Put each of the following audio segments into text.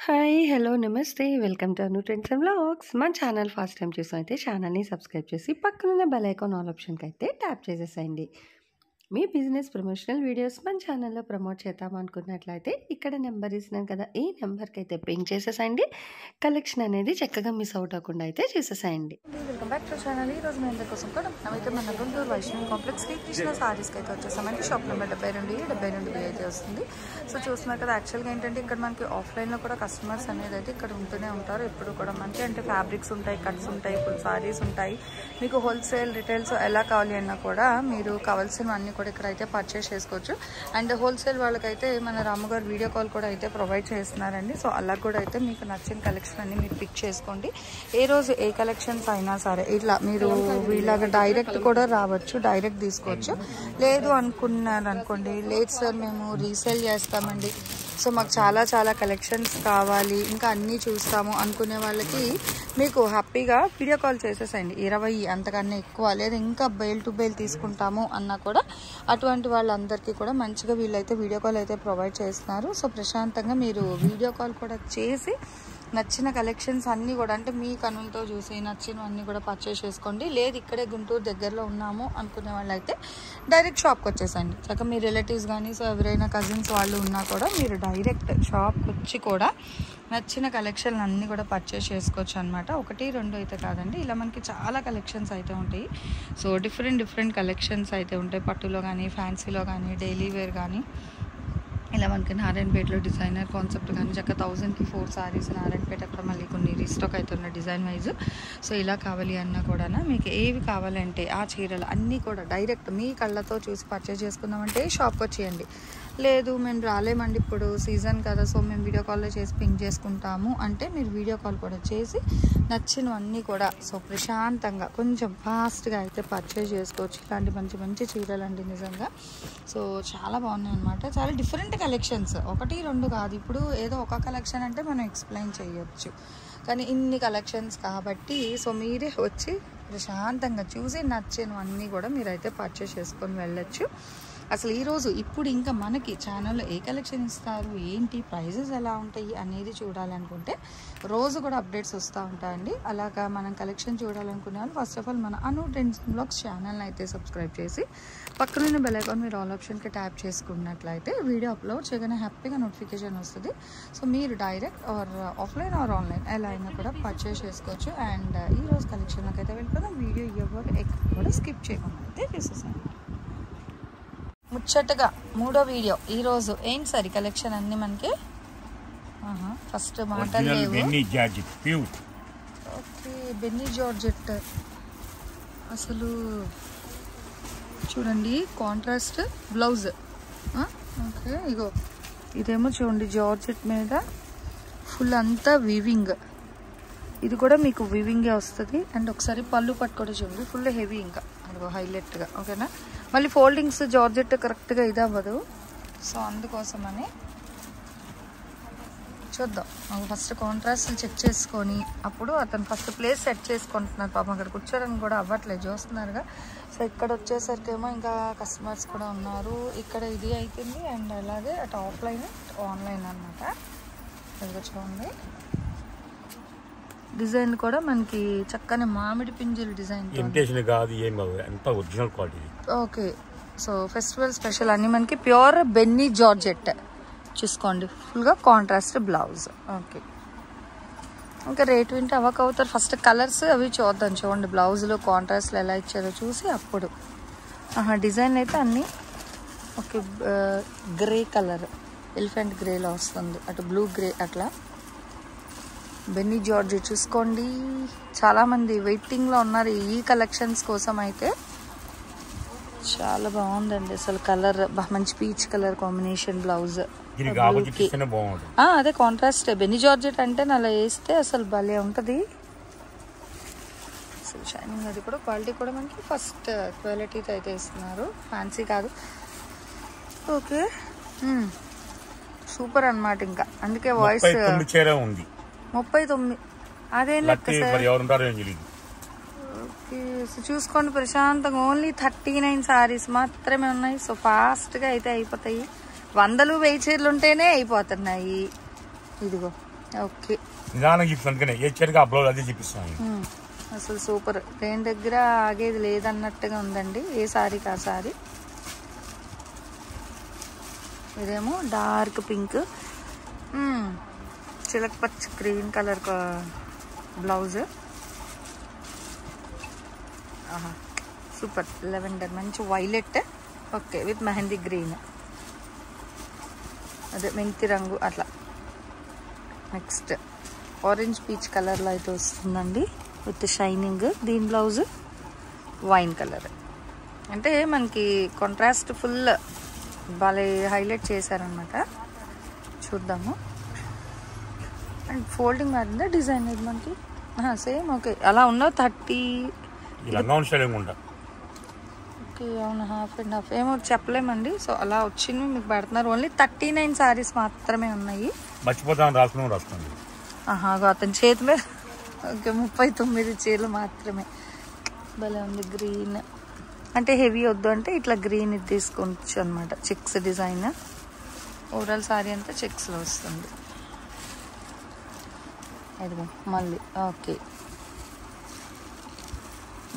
Hi! Hello! నమస్తే. Welcome to Anu trends and vlogs. మన channel first time చూసినైతే ఛానల్‌ని subscribe చేసి పక్కనున్న బెల్ ఐకాన్ ఆల్ ఆప్షన్‌కైతే ట్యాప్ చేసేసేయండి. మీ బిజినెస్ ప్రమోషనల్ వీడియోస్ మన ఛానల్‌లో ప్రమోట్ చేద్దామనుకున్నట్లయితే ఇక్కడ నెంబర్ ఇస్తున్నాను కదా! ఈ నెంబర్‌కైతే పింగ్ చేసేసేయండి. కలెక్షన్ అనేది చక్కగా మిస్ అవుట్ అవ్వకుండా అయితే చేసేసేయండి. Welcome back to channel. ఈ రోజు మీ అందరి కోసం కూడా మనమైతే మన గుంటూరు వైష్ణవి కాంప్లెక్స్ శ్రీకృష్ణ సారీస్కి అయితే వచ్చేసామంటే షాప్ నెంబర్ 72 అయితే వస్తుంది. సో చూస్తున్నారు కదా, యాక్చువల్గా ఏంటంటే ఇక్కడ మనకి ఆఫ్లైన్లో కూడా కస్టమర్స్ అనేది అయితే ఇక్కడ ఉంటూనే ఉంటారు. ఎప్పుడు కూడా మనకి అంటే ఫ్యాబ్రిక్స్ ఉంటాయి, కట్స్ ఉంటాయి, ఫుల్ సారీస్ ఉంటాయి. మీకు హోల్సేల్ రిటైల్స్ ఎలా కావాలి అన్నా కూడా మీరు కావాల్సినవన్నీ కూడా ఇక్కడ అయితే పర్చేస్ చేసుకోవచ్చు. అండ్ హోల్సేల్ వాళ్ళకైతే మన రాముగారు వీడియో కాల్ కూడా అయితే ప్రొవైడ్ చేస్తున్నారండి. సో అలా కూడా అయితే మీకు నచ్చిన కలెక్షన్ అన్ని మీరు పిక్ చేసుకోండి. ఏ రోజు ఏ కలెక్షన్స్ అయినా సరే ఇట్లా మీరు ఇలాగ డైరెక్ట్ కూడా రావచ్చు, డైరెక్ట్ తీసుకోవచ్చు. లేదు అనుకున్నారు అనుకోండి, లేదు సార్ మేము రీసేల్ చేస్తామండి, సో మాకు చాలా కలెక్షన్స్ కావాలి, ఇంకా అన్నీ చూస్తాము అనుకునే వాళ్ళకి మీకు హ్యాపీగా వీడియో కాల్ చేసేసండి. 20 అంతకన్నా ఎక్కువ లేదు, ఇంకా బెయిల్ టు బెయిల్ తీసుకుంటాము అన్నా కూడా అటువంటి వాళ్ళందరికీ కూడా మంచిగా వీళ్ళైతే వీడియో కాల్ అయితే ప్రొవైడ్ చేస్తున్నారు. సో ప్రశాంతంగా మీరు వీడియో కాల్ కూడా చేసి నచ్చిన కలెక్షన్స్ అన్నీ కూడా అంటే మీ కనులతో చూసి నచ్చినవన్నీ కూడా పర్చేస్ చేసుకోండి. లేదు ఇక్కడే గుంటూరు దగ్గరలో ఉన్నాము అనుకునే వాళ్ళు అయితే డైరెక్ట్ షాప్కి వచ్చేసండి. చక్కగా మీ రిలేటివ్స్ కానీ సో ఎవరైనా కజిన్స్ వాళ్ళు ఉన్నా కూడా మీరు డైరెక్ట్ షాప్కి వచ్చి కూడా నచ్చిన కలెక్షన్ అన్నీ కూడా పర్చేస్ చేసుకోవచ్చు అనమాట. 1, 2 అయితే కాదండి, ఇలా మనకి చాలా కలెక్షన్స్ అయితే ఉంటాయి. సో డిఫరెంట్ కలెక్షన్స్ అయితే ఉంటాయి. పట్టులో కానీ, ఫ్యాన్సీలో కానీ, డైలీ వేర్ కానీ, ఇలా మనకి నారాయణపేటలో డిజైనర్ కాన్సెప్ట్ కానీ చక్కగా 1000కి 4 సారీస్ నారాయణపేట అక్కడ మళ్ళీ కొన్ని రీస్టాక్ అయితే ఉన్నాయి డిజైన్ వైజ్. సో ఇలా కావాలి అన్నా కూడా మీకు ఏవి కావాలంటే ఆ చీరలు అన్నీ కూడా డైరెక్ట్ మీ కళ్ళతో చూసి పర్చేస్ చేసుకుందామంటే షాప్కి వచ్చేయండి. లేదు మేము రాలేమండి ఇప్పుడు సీజన్ కదా, సో మేము వీడియో కాల్లో చేసి పింక్ చేసుకుంటాము అంటే మీరు వీడియో కాల్ కూడా చేసి నచ్చినవన్నీ కూడా సో ప్రశాంతంగా కొంచెం ఫాస్ట్గా అయితే పర్చేస్ చేసుకోవచ్చు. ఇలాంటి మంచి చీరలు అండి నిజంగా. సో చాలా బాగున్నాయి అనమాట. చాలా డిఫరెంట్ కలెక్షన్స్, 1, 2 కాదు. ఇప్పుడు ఏదో ఒక కలెక్షన్ అంటే మనం ఎక్స్ప్లెయిన్ చేయొచ్చు, కానీ ఇన్ని కలెక్షన్స్ కాబట్టి సో మీరే వచ్చి ప్రశాంతంగా చూసి నచ్చినవన్నీ కూడా మీరైతే పర్చేస్ చేసుకొని వెళ్ళొచ్చు. అసలు ఈరోజు ఇప్పుడు ఇంకా మనకి ఛానల్లో ఏ కలెక్షన్ ఇస్తారు, ఏంటి ప్రైజెస్ ఎలా ఉంటాయి అనేది చూడాలనుకుంటే రోజు కూడా అప్డేట్స్ వస్తూ ఉంటాయండి. అలాగా మనం కలెక్షన్ చూడాలనుకునే వాళ్ళు ఫస్ట్ ఆఫ్ ఆల్ మన అను ట్రెండ్స్ బ్లాగ్స్ ఛానల్ని అయితే సబ్స్క్రైబ్ చేసి పక్కనున్న బెల్ ఐకాన్ మీరు ఆల్ ఆప్షన్కి ట్యాప్ చేసుకున్నట్లయితే వీడియో అప్లోడ్ చేయగానే హ్యాపీగా నోటిఫికేషన్ వస్తుంది. సో మీరు direct or offline or online ఎలా అయినా కూడా పర్చేస్ చేసుకోవచ్చు. అండ్ ఈరోజు కలెక్షన్లోకి అయితే వెళ్ళిపోదాం. వీడియో ఎవరు ఎక్కడ కూడా స్కిప్ చేయకుండా అయితే చూసేసాను. ముచ్చటగా 3వ వీడియో ఈరోజు ఏంటి సార్ కలెక్షన్ అన్ని మనకి ఫస్ట్ మాటలు లేవు. ఓకే, బెన్నీ జార్జెట్ అసలు చూడండి, కాంట్రాస్ట్ బ్లౌజ్. ఓకే, ఇగో ఇదేమో చూడండి జార్జెట్ మీద ఫుల్ అంతా వీవింగ్, ఇది కూడా మీకు వీవింగే వస్తుంది. అండ్ ఒకసారి పళ్ళు పట్టు కూడా చూడండి, ఫుల్ హెవీ ఇంకా అదిగో హైలైట్గా. ఓకేనా, మళ్ళీ ఫోల్డింగ్స్ జార్జెట్ కరెక్ట్గా ఇది అవ్వదు, సో అందుకోసమని చూద్దాం. ఫస్ట్ కాంట్రాస్ట్ చెక్ చేసుకొని అప్పుడు అతను ఫస్ట్ ప్లేస్ సెట్ చేసుకుంటున్నారు. పాపం అక్కడ కూర్చోడానికి కూడా అవ్వట్లేదు చూస్తున్నారుగా. సో ఇక్కడ వచ్చేసరికి ఏమో ఇంకా కస్టమర్స్ కూడా ఉన్నారు. ఇక్కడ ఇది అవుతుంది అండ్ అలాగే అటు ఆఫ్లైన్ ఆన్లైన్ అనమాట. ఇదిగో చూడండి, డిజైన్ కూడా మనకి చక్కని మామిడి పింజుల design. Okay, so festival special అన్ని మనకి ప్యూర్ బెన్నీ జార్జెట్ చూసుకోండి, ఫుల్గా కాంట్రాస్ట్ బ్లౌజ్. ఓకే, ఇంకా రేట్ వింటే అవ్వక అవుతారు. ఫస్ట్ కలర్స్ అవి చూద్దాం. చూడండి బ్లౌజ్లో కాంట్రాస్ట్లు ఎలా ఇచ్చారో చూసి అప్పుడు. డిజైన్ అయితే అన్నీ ఓకే, గ్రే కలర్ ఎలిఫెంట్ గ్రేలో వస్తుంది, అటు బ్లూ గ్రే అట్లా. బెన్నీ జార్జెట్ చూసుకోండి, చాలామంది వెయిటింగ్లో ఉన్నారు ఈ కలెక్షన్స్ కోసం. అయితే చాలా బాగుందండి అసలు కలర్, మంచి పీచ్ కలర్ కాంబినేషన్ బ్లౌజ్. అదే కాంట్రాస్ట్ బెన్నీ జార్జెట్ అంటే అలా వేస్తే అసలు భలే ఉంటుంది. అసలు షైనింగ్ అది కూడా క్వాలిటీ కూడా మనకి ఫస్ట్ క్వాలిటీతో అయితే ఇస్తున్నారు, ఫ్యాన్సీ కాదు. ఓకే, సూపర్ అనమాట. ఇంకా అందుకే వాయిస్ 39 అదేం లెక్క సార్. ఓకే, సో చూసుకోండి ప్రశాంతంగా ఓన్లీ 39 సారీస్ మాత్రమే ఉన్నాయి. సో ఫాస్ట్గా అయితే అయిపోతాయి. 100, 1000 చీరలు ఉంటేనే అయిపోతున్నాయి. ఇదిగో ఓకే నిదానం చూపిస్తాను ఏ చీరగా ఆ బ్లౌజ్ అదే చూపిస్తాను. అసలు సూపర్, దేని దగ్గర ఆగేది లేదన్నట్టుగా ఉందండి ఏ సారీకి ఆ సారీ. ఇదేమో డార్క్ పింక్, చిలక పచ్చ green colour blouse. Super lavender, మంచి violet. Okay with mehndi green, అదే మెంతి రంగు అట్లా. నెక్స్ట్ ఆరెంజ్ పీచ్ కలర్లో అయితే వస్తుందండి విత్ షైనింగ్. దీని బ్లౌజ్ వైన్ కలర్. అంటే మనకి కాంట్రాస్ట్ ఫుల్ భలే హైలైట్ చేశారనమాట. చూద్దాము. అండ్ ఫోల్డింగ్ మారిందా డిజైన్ ఇది మనకి? సేమ్ ఓకే అలా ఉన్న 30. ఓకే అవును, హాఫ్ అండ్ హాఫ్ ఏమో చెప్పలేమండి. సో అలా వచ్చింది మీకు పెడుతున్నారు. ఓన్లీ 39 సారీస్ మాత్రమే ఉన్నాయి. అతని చేతి మీద ఓకే 39 చీరలు మాత్రమే. భలే ఉంది గ్రీన్. అంటే హెవీ వద్దు అంటే ఇట్లా గ్రీన్ ఇది తీసుకోవచ్చు అనమాట. చెక్స్ డిజైన్, ఓవరాల్ సారీ అంతా చెక్స్లో వస్తుంది. అదిగో మళ్ళీ ఓకే.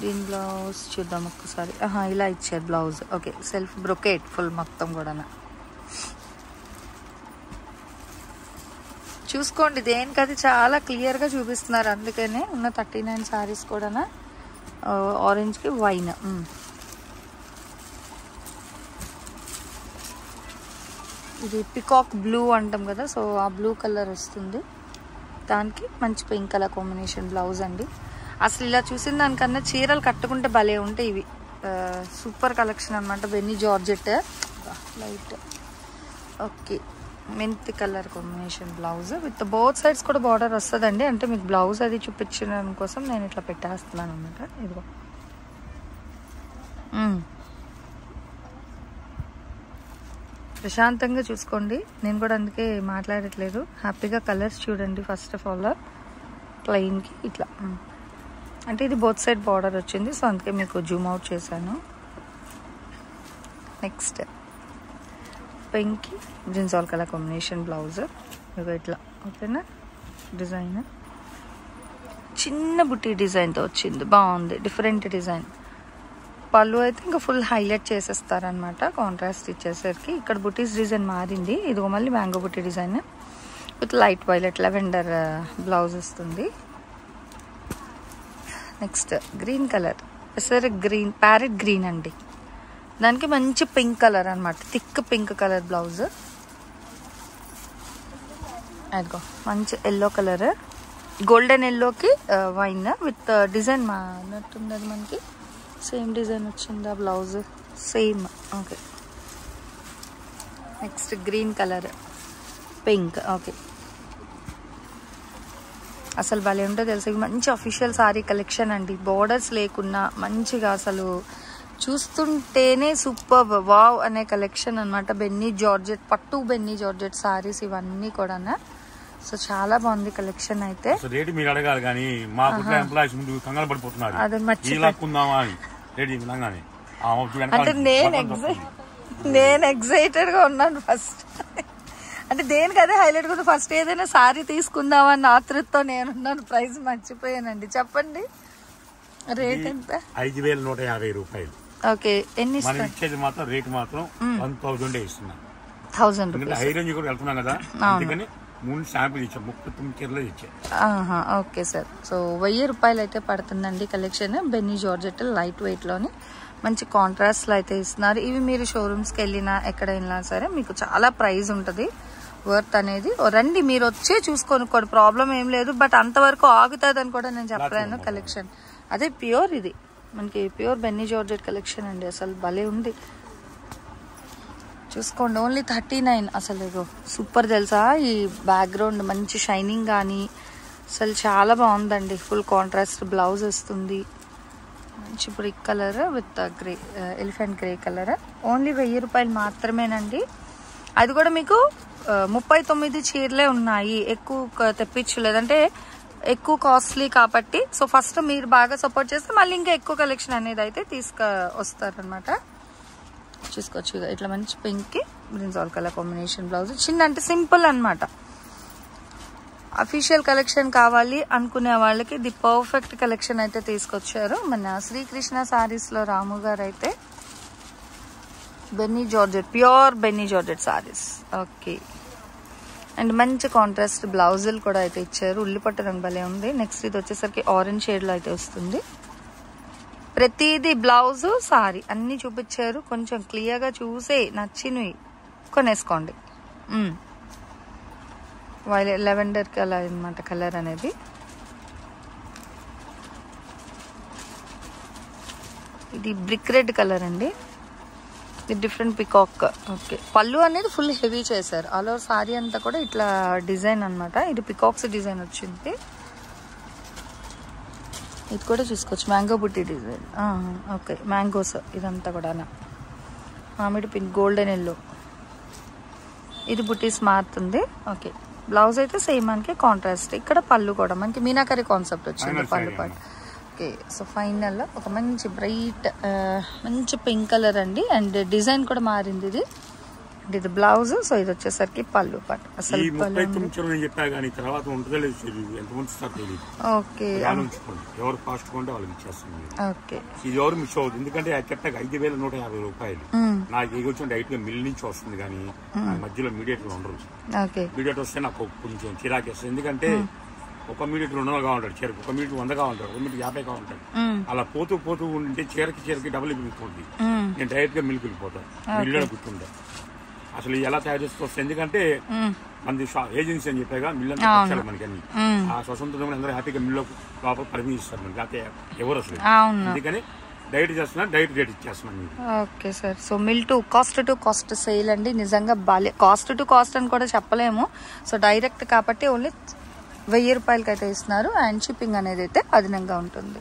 దీని బ్లౌజ్ చూద్దాం ఒక్కసారి. ఇలా ఇచ్చారు blouse. Okay self brocade full మొత్తం కూడా. చూసుకోండి దేనికది చాలా క్లియర్గా చూపిస్తున్నారు. అందుకనే ఉన్న 39 సారీస్ కూడా ఆరెంజ్కి వైన్. ఇది పికాక్ బ్లూ అంటాం కదా, సో ఆ బ్లూ కలర్ వస్తుంది. దానికి మంచి పింక్ కలర్ కాంబినేషన్ బ్లౌజ్ అండి. అసలు ఇలా చూసిన దానికన్నా చీరలు కట్టుకుంటే భలే ఉంటాయి ఇవి. సూపర్ కలెక్షన్ అనమాట. బెన్నీ జార్జెట్ లైట్. ఓకే మెంతి colour combination blouse with both sides కూడా బార్డర్ వస్తుందండి. అంటే మీకు బ్లౌజ్ అది చూపించడం కోసం నేను ఇట్లా పెట్టేస్తున్నాను అనమాట. ఇదిగో ప్రశాంతంగా చూసుకోండి. నేను కూడా అందుకే మాట్లాడట్లేదు. హ్యాపీగా కలర్స్ చూడండి. ఫస్ట్ ఆఫ్ ఆల్ ప్లెయిన్కి ఇట్లా, అంటే ఇది బోత్ సైడ్ బార్డర్ వచ్చింది, సో అందుకే మీకు జూమ్ అవుట్ చేశాను. నెక్స్ట్ పింక్కి బ్రింజాల్ కలర్ కాంబినేషన్ బ్లౌజ్. ఇదిగో ఇట్లా ఓకేనా. డిజైన్ చిన్న బుట్టి డిజైన్తో వచ్చింది, బాగుంది, డిఫరెంట్ డిజైన్. పళ్ళు అయితే ఇంకా ఫుల్ హైలైట్ చేసేస్తారనమాట కాంట్రాస్ట్ ఇచ్చేసరికి. ఇక్కడ బుటీస్ డిజైన్ మారింది. ఇదిగో మళ్ళీ మ్యాంగో బుట్టి design with light violet lavender blouse వస్తుంది. నెక్స్ట్ గ్రీన్ కలర్, పెసర గ్రీన్, ప్యారెట్ గ్రీన్ అండి. దానికి మంచి పింక్ కలర్ అనమాట, థిక్ పింక్ కలర్ బ్లౌజ్. అదిగో మంచి ఎల్లో కలర్, గోల్డెన్ ఎల్లోకి వైన్ విత్ డిజైన్ మారినట్టుంది. అది మనకి సేమ్ డిజైన్ వచ్చింది ఆ blouse same. Okay next green colour, pink. Okay అసలు భలే ఉంటుంది తెలుసు. మంచి అఫీషియల్ సారీ కలెక్షన్ అండి. బోర్డర్స్ లేకున్నా మంచిగా అసలు చూస్తుంటేనే సూపర్ వావ్ అనే కలెక్షన్ అనమాట. బెన్నీ జార్జెట్, పట్టు బెన్నీ జార్జెట్ సారీస్ ఇవన్నీ కూడా. సో చాలా బాగుంది కలెక్షన్ అయితే. అదే అంటే నేను ఎక్సైటెడ్ గా ఉన్నాను ఫస్ట్. అంటే దేనికి అదే హైలైట్ కూడా. ఫస్ట్ ఏదైనా సారీ తీసుకుందామని ఆతృతతో నేనున్నాను. ప్రైస్ మర్చిపోయానండి. చెప్పండి రేట్ ఎంత? 5150 రూపాయలు. ఓకే ఎన్ని ఇచ్చేది మాత్రం రేట్ మాత్రం 1000 ఇస్తున్నాం. 1000 రూపీస్. హై రేంజ్ కూడా వెళ్తున్నాం కదా, అందుకని 3 శాంపుల్ ఇచ్చాం. 39 చీరలు ఇచ్చాం. Okay sir. సో 1000 రూపాయలు అయితే పడుతుందండి కలెక్షన్. బెన్నీ జార్జెట్ లైట్ వెయిట్ లోని మంచి కాంట్రాస్ట్ లో అయితే ఇస్తున్నారు. ఇవి మీరు షోరూమ్స్కి వెళ్ళినా ఎక్కడ వెళ్ళినా సరే మీకు చాలా ప్రైస్ ఉంటుంది. వర్త్ అనేది రండి మీరు వచ్చే చూసుకొనుకోండి, ప్రాబ్లం ఏం లేదు. బట్ అంతవరకు ఆగుతుంది అని కూడా నేను చెప్పలేను. కలెక్షన్ అదే ప్యూర్, ఇది మనకి ప్యూర్ బెన్నీ జార్జెట్ కలెక్షన్ అండి. అసలు భలే ఉంది చూసుకోండి. ఓన్లీ 39. అసలు ఇగో సూపర్ తెలుసా. ఈ బ్యాక్గ్రౌండ్ మంచి షైనింగ్ కానీ అసలు చాలా బాగుందండి. ఫుల్ కాంట్రాస్ట్ బ్లౌజ్ వస్తుంది. మంచి brick colour with grey, elephant grey colour. Only 1000 రూపాయలు మాత్రమేనండి. అది కూడా మీకు 39 చీరలే ఉన్నాయి. ఎక్కువ తెప్పించలేదు అంటే ఎక్కువ కాస్ట్లీ కాబట్టి. సో ఫస్ట్ మీరు బాగా సపోర్ట్ చేస్తే మళ్ళీ ఇంకా ఎక్కువ కలెక్షన్ అనేది అయితే వస్తారనమాట. చూసుకోవచ్చు ఇట్లా మంచి పింక్ కి బ్రింజాల్ కలర్ కాంబినేషన్ బ్లౌజ్. చిన్న అంటే సింపుల్ అనమాట. అఫీషియల్ కలెక్షన్ కావాలి అనుకునే వాళ్ళకి ది పర్ఫెక్ట్ కలెక్షన్ అయితే తీసుకొచ్చారు మన శ్రీకృష్ణ సారీస్లో. రాము గారు అయితే బెన్నీ జార్జెట్, ప్యూర్ బెన్నీ జార్జెట్ సారీస్. ఓకే, అండ్ మంచి కాంట్రాస్ట్ బ్లౌజులు కూడా అయితే ఇచ్చారు. ఉల్లిపట్టు రంగు భలే ఉంది. నెక్స్ట్ ఇది వచ్చేసరికి ఆరెంజ్ షేడ్లో అయితే వస్తుంది. ప్రతిదీ బ్లౌజు సారీ అన్నీ చూపించారు. కొంచెం క్లియర్గా చూసే నచ్చినవి కొనేసుకోండి. లెవెండర్ కలర్ అనమాట కలర్ అనేది. ఇది బ్రిక్ రెడ్ కలర్ అండి. ఇది డిఫరెంట్ పికాక్. ఓకే, పళ్ళు అనేది ఫుల్ హెవీ చేశారు. ఆల్ ఓవర్ సారీ అంతా కూడా ఇట్లా డిజైన్ అనమాట. ఇది పికాక్స్ డిజైన్ వచ్చింది. ఇది కూడా చూసుకోవచ్చు, మ్యాంగో బుట్టి డిజైన్. ఓకే, మ్యాంగోస్ ఇదంతా కూడా మామిడి పింక్, గోల్డెన్ ఎల్లో. ఇది బుట్టీస్ మారుతుంది. ఓకే, బ్లౌజ్ అయితే సేమ్ మనకి కాంట్రాస్ట్. ఇక్కడ పళ్ళు కూడా మనకి మీనాకరీ కాన్సెప్ట్ వచ్చింది పళ్ళు పాటు. ఓకే, సో ఫైనల్ ఒక మంచి బ్రైట్ మంచి పింక్ కలర్ అండి. అండ్ డిజైన్ కూడా మారింది. ఇది బ్లౌజ్. సో ఇది వచ్చేసరికి పళ్ళు పాటు. అసలు ఓకే, ఓకే, ఇది ఎవరు మిస్ అవుతుంది. ఎందుకంటే కరెక్ట్గా 5,150 రూపాయలు నాకు ఎగొచ్చిన డైట్ గా మిల్ నుంచి వస్తుంది, కానీ మధ్యలో మీడియేటర్లు ఉండరు. మీడియేటర్ వస్తే నాకు కొంచెం చిరాకేస్తుంది. ఎందుకంటే ఒక మీడియేటర్ 200 ఉంటాడు, చీరకు ఒక మీటర్ 100 ఉంటాడు, ఒక మీటర్ 50 ఉంటాడు. అలా పోతూ పోతూ ఉంటే చీరకి డబుల్ మిగిలిపోతుంది. నేను డైరెక్ట్ గా మిల్క్ వెళ్ళిపోతాను, మిల్లు కూర్చుంటా. అసలు ఎలా తయారు చేస్తూ వస్తుంది. ఎందుకంటే మనది ఏజెన్సీ అని చెప్పాగా మిల్ అంతా వచ్చారు మనకి అన్ని. ఆ స్వతంత్రంగా అందరూ హ్యాపీగా మిల్లు లోపల పర్మిషన్ ఇస్తారు మనకి, లేకపోతే ఎవరు అసలు. అందుకని డైట్ చేస్తున్నా, డైట్ రేట్ ఇచ్చేస్తున్నాను. Okay sir, so mill to cost sale అండి. నిజంగా కాస్ట్ టు కాస్ట్ అని కూడా చెప్పలేము. సో డైరెక్ట్ కాబట్టి ఓన్లీ 1000 రూపాయలకి అయితే ఇస్తున్నారు. అండ్ షిప్పింగ్ అనేది అయితే అదనంగా ఉంటుంది.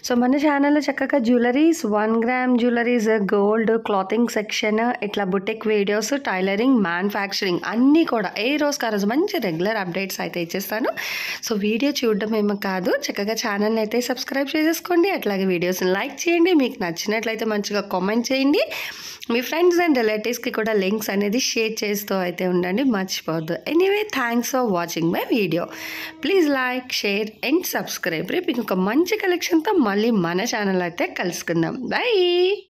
సో మన ఛానల్లో చక్కగా jewelleries, 1 gram jewelleries, gold, clothing section, ఇట్లా బుటిక్ వీడియోస్, టైలరింగ్, మ్యానుఫ్యాక్చరింగ్ అన్నీ కూడా ఏ రోజుకి ఆ రోజు మంచి రెగ్యులర్ అప్డేట్స్ అయితే ఇచ్చేస్తాను. సో వీడియో చూడడం ఏమో కాదు, చక్కగా ఛానల్ని అయితే సబ్స్క్రైబ్ చేసేసుకోండి. అట్లాగే వీడియోస్ని లైక్ చేయండి. మీకు నచ్చినట్లయితే మంచిగా కామెంట్ చేయండి. మీ ఫ్రెండ్స్ అండ్ రిలేటివ్స్కి కూడా లింక్స్ అనేది షేర్ చేస్తూ అయితే ఉండండి, మర్చిపోవద్దు. Anyway, thanks for watching my video. Please like, share and subscribe. రేపు ఇంకొక మంచి కలెక్షన్తో మళ్ళీ మన ఛానల్ అయితే కలుసుకుందాం. బై.